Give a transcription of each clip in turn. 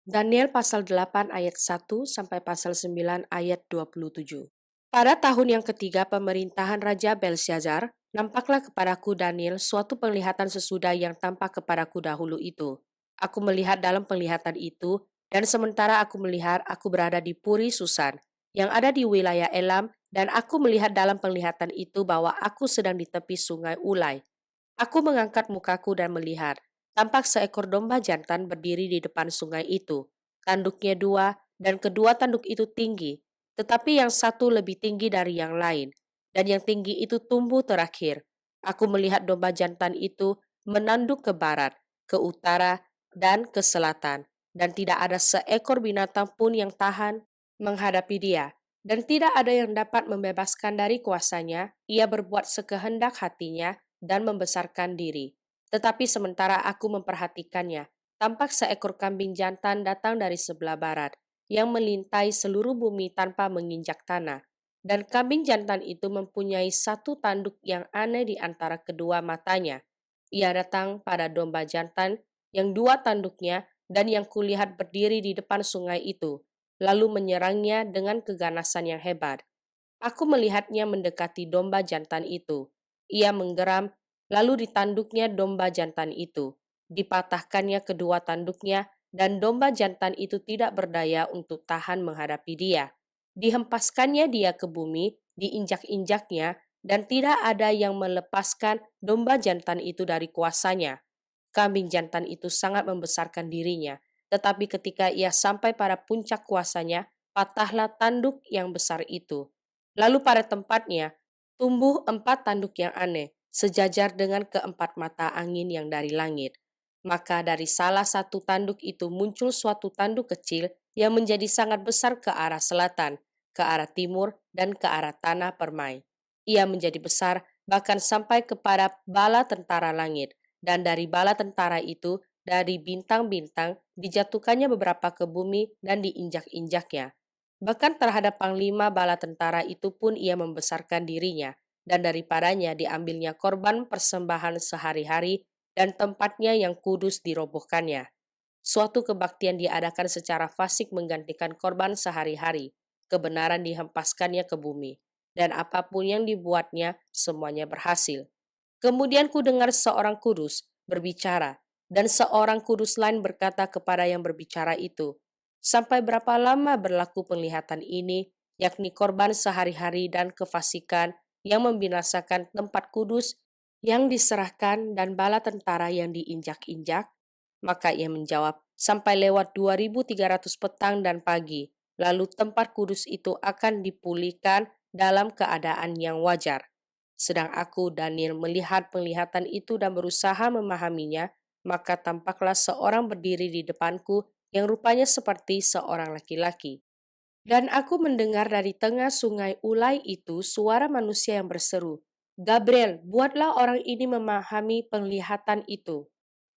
Daniel pasal 8 ayat 1 sampai pasal 9 ayat 27. Pada tahun yang ketiga pemerintahan Raja Belshazzar, nampaklah kepadaku Daniel suatu penglihatan sesudah yang tampak kepadaku dahulu itu. Aku melihat dalam penglihatan itu, dan sementara aku melihat, aku berada di Puri Susan, yang ada di wilayah Elam, dan aku melihat dalam penglihatan itu bahwa aku sedang di tepi sungai Ulai. Aku mengangkat mukaku dan melihat, tampak seekor domba jantan berdiri di depan sungai itu. Tanduknya dua, dan kedua tanduk itu tinggi, tetapi yang satu lebih tinggi dari yang lain, dan yang tinggi itu tumbuh terakhir. Aku melihat domba jantan itu menanduk ke barat, ke utara, dan ke selatan, dan tidak ada seekor binatang pun yang tahan menghadapi dia, dan tidak ada yang dapat membebaskan dari kuasanya. Ia berbuat sekehendak hatinya dan membesarkan diri. Tetapi sementara aku memperhatikannya, tampak seekor kambing jantan datang dari sebelah barat, yang melintai seluruh bumi tanpa menginjak tanah. Dan kambing jantan itu mempunyai satu tanduk yang aneh di antara kedua matanya. Ia datang pada domba jantan yang dua tanduknya dan yang kulihat berdiri di depan sungai itu, lalu menyerangnya dengan keganasan yang hebat. Aku melihatnya mendekati domba jantan itu. Ia menggeram, lalu ditanduknya domba jantan itu. Dipatahkannya kedua tanduknya, dan domba jantan itu tidak berdaya untuk tahan menghadapi dia. Dihempaskannya dia ke bumi, diinjak-injaknya, dan tidak ada yang melepaskan domba jantan itu dari kuasanya. Kambing jantan itu sangat membesarkan dirinya, tetapi ketika ia sampai pada puncak kuasanya, patahlah tanduk yang besar itu. Lalu pada tempatnya tumbuh empat tanduk yang aneh, sejajar dengan keempat mata angin yang dari langit. Maka dari salah satu tanduk itu muncul suatu tanduk kecil yang menjadi sangat besar ke arah selatan, ke arah timur, dan ke arah tanah permai. Ia menjadi besar bahkan sampai kepada bala tentara langit, dan dari bala tentara itu, dari bintang-bintang, dijatuhkannya beberapa ke bumi dan diinjak-injaknya. Bahkan terhadap panglima bala tentara itu pun ia membesarkan dirinya, dan daripadanya diambilnya korban persembahan sehari-hari dan tempatnya yang kudus dirobohkannya. Suatu kebaktian diadakan secara fasik menggantikan korban sehari-hari, kebenaran dihempaskannya ke bumi, dan apapun yang dibuatnya semuanya berhasil. Kemudian ku dengar seorang kudus berbicara, dan seorang kudus lain berkata kepada yang berbicara itu, sampai berapa lama berlaku penglihatan ini, yakni korban sehari-hari dan kefasikan yang membinasakan tempat kudus yang diserahkan dan bala tentara yang diinjak-injak? Maka ia menjawab, sampai lewat 2300 petang dan pagi, lalu tempat kudus itu akan dipulihkan dalam keadaan yang wajar. Sedang aku, Daniel, melihat penglihatan itu dan berusaha memahaminya, maka tampaklah seorang berdiri di depanku yang rupanya seperti seorang laki-laki. Dan aku mendengar dari tengah sungai Ulai itu suara manusia yang berseru, Gabriel, buatlah orang ini memahami penglihatan itu.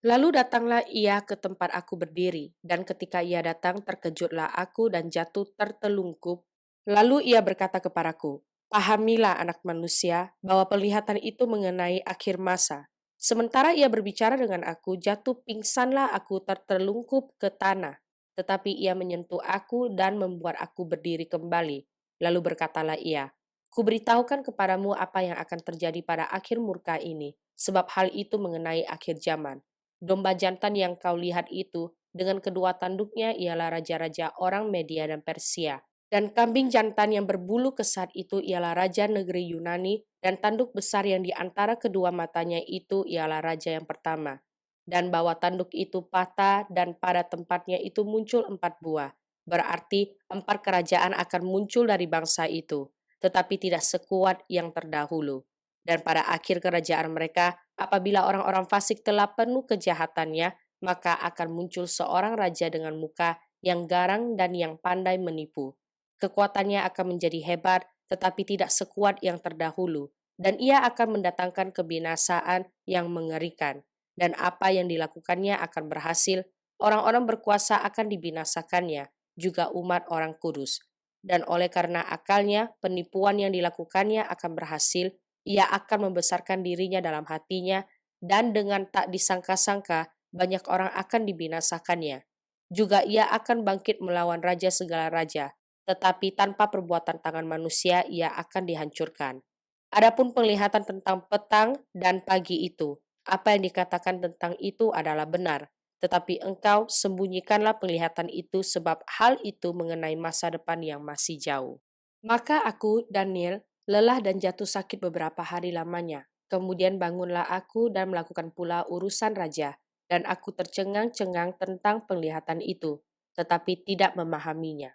Lalu datanglah ia ke tempat aku berdiri, dan ketika ia datang terkejutlah aku dan jatuh tertelungkup. Lalu ia berkata kepadaku, pahamilah anak manusia bahwa penglihatan itu mengenai akhir masa. Sementara ia berbicara dengan aku, jatuh pingsanlah aku tertelungkup ke tanah. Tetapi ia menyentuh aku dan membuat aku berdiri kembali. Lalu berkatalah ia, kuberitahukan kepadamu apa yang akan terjadi pada akhir murka ini, sebab hal itu mengenai akhir zaman. Domba jantan yang kau lihat itu, dengan kedua tanduknya ialah raja-raja orang Media dan Persia. Dan kambing jantan yang berbulu kesat itu ialah raja negeri Yunani, dan tanduk besar yang di antara kedua matanya itu ialah raja yang pertama. Dan bawah tanduk itu patah dan pada tempatnya itu muncul empat buah. Berarti empat kerajaan akan muncul dari bangsa itu, tetapi tidak sekuat yang terdahulu. Dan pada akhir kerajaan mereka, apabila orang-orang fasik telah penuh kejahatannya, maka akan muncul seorang raja dengan muka yang garang dan yang pandai menipu. Kekuatannya akan menjadi hebat, tetapi tidak sekuat yang terdahulu, dan ia akan mendatangkan kebinasaan yang mengerikan. Dan apa yang dilakukannya akan berhasil, orang-orang berkuasa akan dibinasakannya, juga umat orang kudus. Dan oleh karena akalnya, penipuan yang dilakukannya akan berhasil, ia akan membesarkan dirinya dalam hatinya, dan dengan tak disangka-sangka, banyak orang akan dibinasakannya. juga ia akan bangkit melawan raja segala raja, tetapi tanpa perbuatan tangan manusia ia akan dihancurkan. Adapun penglihatan tentang petang dan pagi itu, apa yang dikatakan tentang itu adalah benar, tetapi engkau sembunyikanlah penglihatan itu sebab hal itu mengenai masa depan yang masih jauh. Maka aku, Daniel, lelah dan jatuh sakit beberapa hari lamanya. Kemudian bangunlah aku dan melakukan pula urusan raja, dan aku tercengang-cengang tentang penglihatan itu, tetapi tidak memahaminya.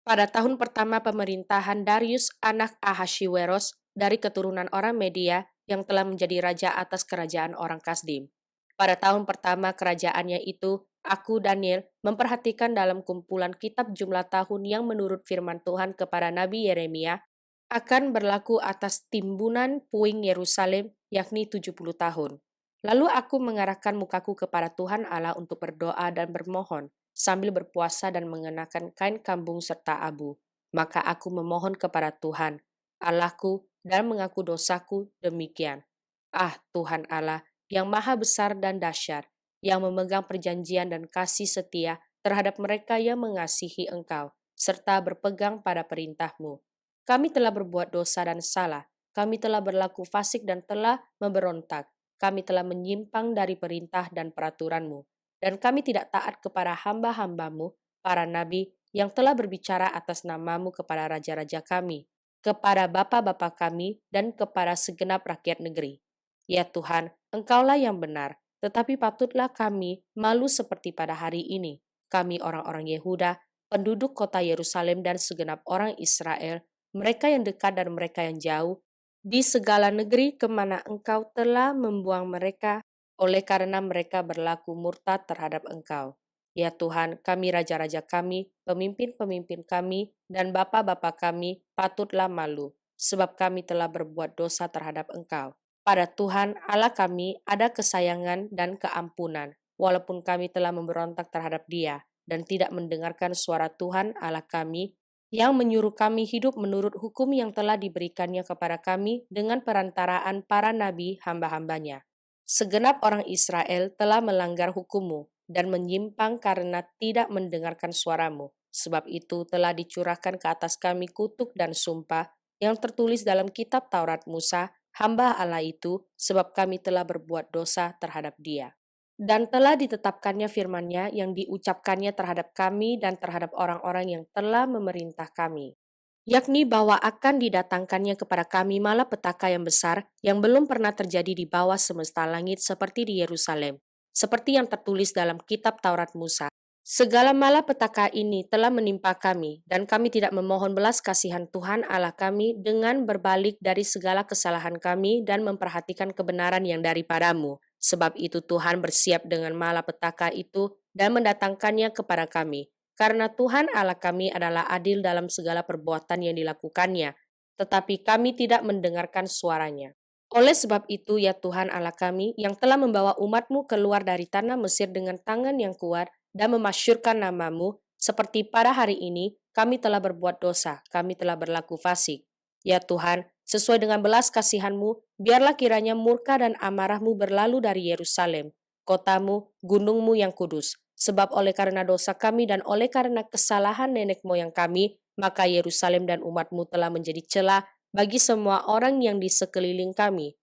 Pada tahun pertama pemerintahan Darius anak Ahashiweros dari keturunan orang Media yang telah menjadi raja atas kerajaan orang Kasdim. Pada tahun pertama kerajaannya itu, aku Daniel memperhatikan dalam kumpulan kitab jumlah tahun yang menurut firman Tuhan kepada Nabi Yeremia akan berlaku atas timbunan puing Yerusalem yakni 70 tahun. Lalu aku mengarahkan mukaku kepada Tuhan Allah untuk berdoa dan bermohon sambil berpuasa dan mengenakan kain kambung serta abu. Maka aku memohon kepada Tuhan, Allahku, dan mengaku dosaku demikian. Ah Tuhan Allah, yang maha besar dan dahsyat, yang memegang perjanjian dan kasih setia terhadap mereka yang mengasihi Engkau, serta berpegang pada perintah-Mu. Kami telah berbuat dosa dan salah, kami telah berlaku fasik dan telah memberontak, kami telah menyimpang dari perintah dan peraturan-Mu dan kami tidak taat kepada hamba-hambamu, para nabi, yang telah berbicara atas namamu kepada raja-raja kami, kepada bapa-bapa kami, dan kepada segenap rakyat negeri. Ya Tuhan, Engkaulah yang benar, tetapi patutlah kami malu seperti pada hari ini. Kami orang-orang Yehuda, penduduk kota Yerusalem dan segenap orang Israel, mereka yang dekat dan mereka yang jauh, di segala negeri kemana Engkau telah membuang mereka oleh karena mereka berlaku murtad terhadap Engkau. Ya Tuhan, kami raja-raja kami, pemimpin-pemimpin kami, dan bapa-bapa kami patutlah malu, sebab kami telah berbuat dosa terhadap Engkau. Pada Tuhan Allah kami ada kesayangan dan keampunan, walaupun kami telah memberontak terhadap Dia, dan tidak mendengarkan suara Tuhan Allah kami, yang menyuruh kami hidup menurut hukum yang telah diberikannya kepada kami dengan perantaraan para nabi hamba-hambanya. Segenap orang Israel telah melanggar hukum-Mu dan menyimpang karena tidak mendengarkan suara-Mu. Sebab itu telah dicurahkan ke atas kami kutuk dan sumpah yang tertulis dalam kitab Taurat Musa, hamba Allah itu, sebab kami telah berbuat dosa terhadap Dia. Dan telah ditetapkannya firman-Nya yang diucapkannya terhadap kami dan terhadap orang-orang yang telah memerintah kami, yakni bahwa akan didatangkannya kepada kami malapetaka yang besar yang belum pernah terjadi di bawah semesta langit seperti di Yerusalem, seperti yang tertulis dalam kitab Taurat Musa. Segala malapetaka ini telah menimpa kami, dan kami tidak memohon belas kasihan Tuhan Allah kami dengan berbalik dari segala kesalahan kami dan memperhatikan kebenaran yang daripadamu. Sebab itu Tuhan bersiap dengan malapetaka itu dan mendatangkannya kepada kami, karena Tuhan Allah kami adalah adil dalam segala perbuatan yang dilakukannya, tetapi kami tidak mendengarkan suaranya. Oleh sebab itu, ya Tuhan Allah kami, yang telah membawa umat-Mu keluar dari tanah Mesir dengan tangan yang kuat dan memasyurkan nama-Mu, seperti pada hari ini, kami telah berbuat dosa, kami telah berlaku fasik. Ya Tuhan, sesuai dengan belas kasihan-Mu, biarlah kiranya murka dan amarah-Mu berlalu dari Yerusalem, kotamu, gunung-Mu yang kudus, sebab oleh karena dosa kami dan oleh karena kesalahan nenek moyang kami, maka Yerusalem dan umat-Mu telah menjadi celah bagi semua orang yang di sekeliling kami.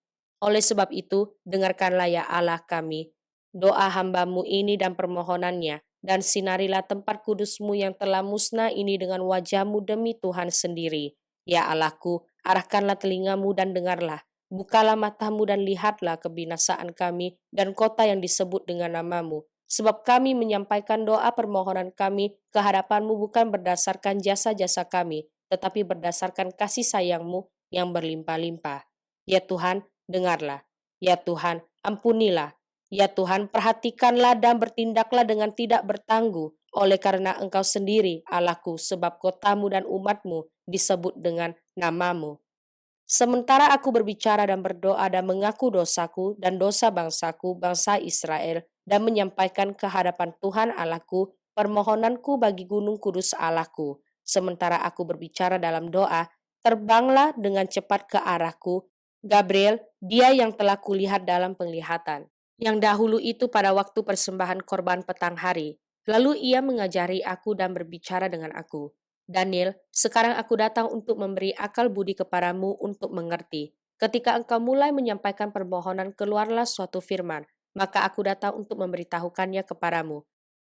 Oleh sebab itu, dengarkanlah ya Allah kami, doa hamba-Mu ini dan permohonannya, dan sinarilah tempat kudus-Mu yang telah musnah ini dengan wajah-Mu demi Tuhan sendiri. Ya Allahku, arahkanlah telinga-Mu dan dengarlah, bukalah matamu dan lihatlah kebinasaan kami dan kota yang disebut dengan nama-Mu. Sebab kami menyampaikan doa permohonan kami ke hadapan-Mu bukan berdasarkan jasa-jasa kami, tetapi berdasarkan kasih sayang-Mu yang berlimpah-limpah. Ya Tuhan, dengarlah. Ya Tuhan, ampunilah. Ya Tuhan, perhatikanlah dan bertindaklah dengan tidak bertangguh, oleh karena Engkau sendiri, Allahku, sebab kotamu dan umatmu disebut dengan namamu. Sementara aku berbicara dan berdoa dan mengaku dosaku dan dosa bangsaku, bangsa Israel, dan menyampaikan ke hadapan Tuhan Allahku permohonanku bagi gunung kudus Allahku. Sementara aku berbicara dalam doa, terbanglah dengan cepat ke arahku Gabriel, dia yang telah kulihat dalam penglihatan, yang dahulu itu pada waktu persembahan korban petang hari. Lalu ia mengajari aku dan berbicara dengan aku. Daniel, sekarang aku datang untuk memberi akal budi kepadamu untuk mengerti. Ketika engkau mulai menyampaikan permohonan, keluarlah suatu firman, maka aku datang untuk memberitahukannya kepadamu.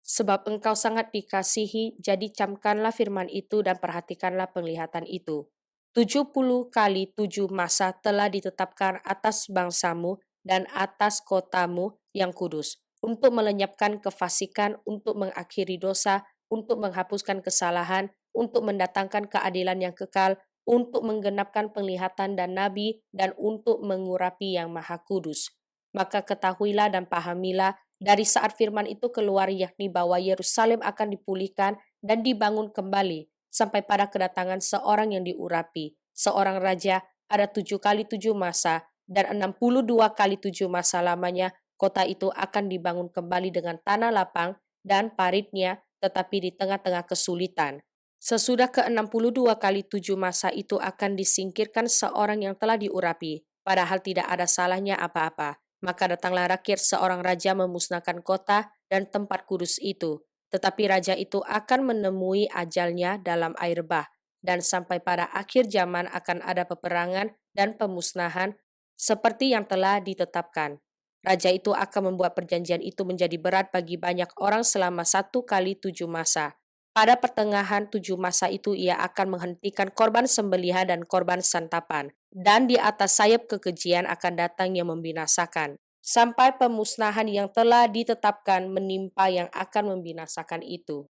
Sebab engkau sangat dikasihi, jadi camkanlah firman itu dan perhatikanlah penglihatan itu. 70 kali 7 masa telah ditetapkan atas bangsamu dan atas kotamu yang kudus, untuk melenyapkan kefasikan, untuk mengakhiri dosa, untuk menghapuskan kesalahan, untuk mendatangkan keadilan yang kekal, untuk menggenapkan penglihatan dan nabi, dan untuk mengurapi yang maha kudus. Maka ketahuilah dan pahamilah dari saat firman itu keluar, yakni bahwa Yerusalem akan dipulihkan dan dibangun kembali sampai pada kedatangan seorang yang diurapi, seorang raja. Ada 7 kali 7 masa dan 62 kali 7 masa lamanya kota itu akan dibangun kembali dengan tanah lapang dan paritnya, tetapi di tengah-tengah kesulitan. Sesudah ke-62 kali 7 masa itu akan disingkirkan seorang yang telah diurapi, padahal tidak ada salahnya apa-apa. Maka datanglah rakyat seorang raja memusnahkan kota dan tempat kudus itu. Tetapi raja itu akan menemui ajalnya dalam air bah, dan sampai pada akhir zaman akan ada peperangan dan pemusnahan seperti yang telah ditetapkan. Raja itu akan membuat perjanjian itu menjadi berat bagi banyak orang selama 1 kali 7 masa. Pada pertengahan 7 masa itu ia akan menghentikan korban sembelihan dan korban santapan, dan di atas sayap kekejian akan datang yang membinasakan, sampai pemusnahan yang telah ditetapkan menimpa yang akan membinasakan itu.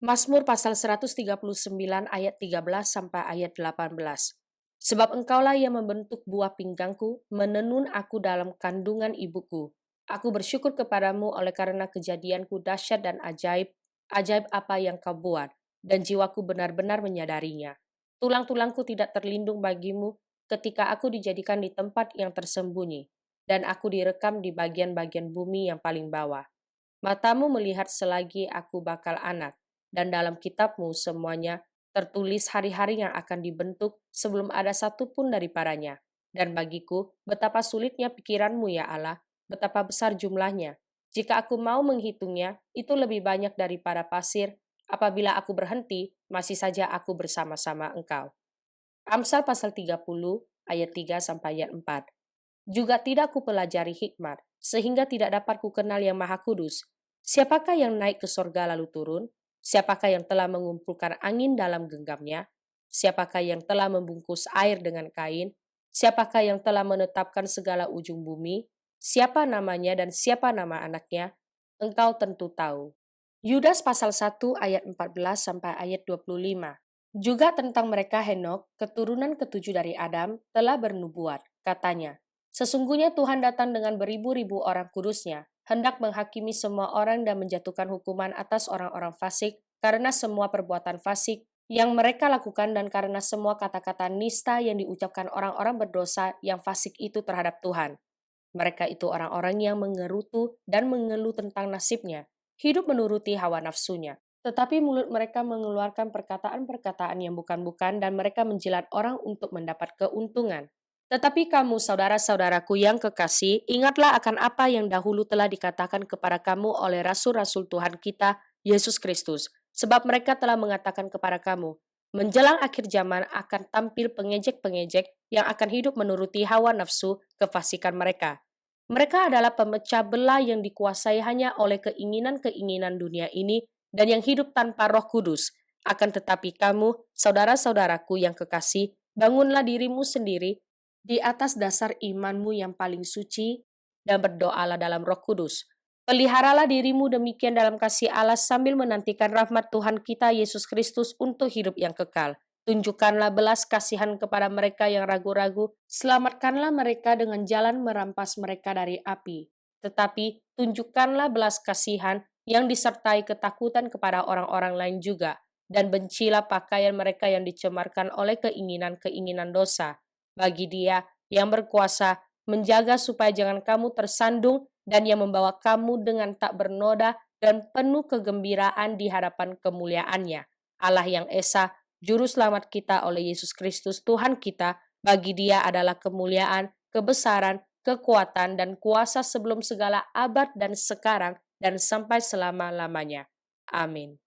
Mazmur pasal 139 ayat 13 sampai ayat 18. Sebab engkaulah yang membentuk buah pinggangku, menenun aku dalam kandungan ibuku. Aku bersyukur kepadamu oleh karena kejadianku dahsyat dan ajaib, ajaib apa yang kau buat, dan jiwaku benar-benar menyadarinya. Tulang-tulangku tidak terlindung bagimu ketika aku dijadikan di tempat yang tersembunyi, dan aku direkam di bagian-bagian bumi yang paling bawah. Matamu melihat selagi aku bakal anak, dan dalam kitabmu semuanya tertulis hari-hari yang akan dibentuk sebelum ada satu pun daripadanya. Dan bagiku, betapa sulitnya pikiranmu ya Allah, betapa besar jumlahnya. Jika aku mau menghitungnya, itu lebih banyak daripada pasir. Apabila aku berhenti, masih saja aku bersama-sama engkau. Amsal pasal 30 ayat 3 sampai ayat 4. Juga tidak kupelajari hikmat, sehingga tidak dapat kukenal yang maha kudus. Siapakah yang naik ke sorga lalu turun? Siapakah yang telah mengumpulkan angin dalam genggamnya? Siapakah yang telah membungkus air dengan kain? Siapakah yang telah menetapkan segala ujung bumi? Siapa namanya dan siapa nama anaknya? Engkau tentu tahu. Yudas pasal 1 ayat 14 sampai ayat 25. Juga tentang mereka Henok, keturunan ketujuh dari Adam, telah bernubuat. Katanya, sesungguhnya Tuhan datang dengan beribu-ribu orang kudusnya, hendak menghakimi semua orang dan menjatuhkan hukuman atas orang-orang fasik, karena semua perbuatan fasik yang mereka lakukan dan karena semua kata-kata nista yang diucapkan orang-orang berdosa yang fasik itu terhadap Tuhan. Mereka itu orang-orang yang mengerutu dan mengeluh tentang nasibnya, hidup menuruti hawa nafsunya. Tetapi mulut mereka mengeluarkan perkataan-perkataan yang bukan-bukan dan mereka menjilat orang untuk mendapat keuntungan. Tetapi kamu, saudara-saudaraku yang kekasih, ingatlah akan apa yang dahulu telah dikatakan kepada kamu oleh rasul-rasul Tuhan kita, Yesus Kristus. Sebab mereka telah mengatakan kepada kamu, menjelang akhir zaman akan tampil pengejek-pengejek yang akan hidup menuruti hawa nafsu kefasikan mereka. Mereka adalah pemecah belah yang dikuasai hanya oleh keinginan-keinginan dunia ini dan yang hidup tanpa Roh Kudus. Akan tetapi kamu, saudara-saudaraku yang kekasih, bangunlah dirimu sendiri di atas dasar imanmu yang paling suci dan berdoalah dalam Roh Kudus. Peliharalah dirimu demikian dalam kasih Allah sambil menantikan rahmat Tuhan kita Yesus Kristus untuk hidup yang kekal. Tunjukkanlah belas kasihan kepada mereka yang ragu-ragu, selamatkanlah mereka dengan jalan merampas mereka dari api. Tetapi tunjukkanlah belas kasihan yang disertai ketakutan kepada orang-orang lain juga, dan bencilah pakaian mereka yang dicemarkan oleh keinginan-keinginan dosa. Bagi Dia yang berkuasa menjaga supaya jangan kamu tersandung dan yang membawa kamu dengan tak bernoda dan penuh kegembiraan di hadapan kemuliaannya. Allah yang Esa, Juru Selamat kita oleh Yesus Kristus Tuhan kita, bagi Dia adalah kemuliaan, kebesaran, kekuatan, dan kuasa sebelum segala abad dan sekarang, dan sampai selama-lamanya. Amin.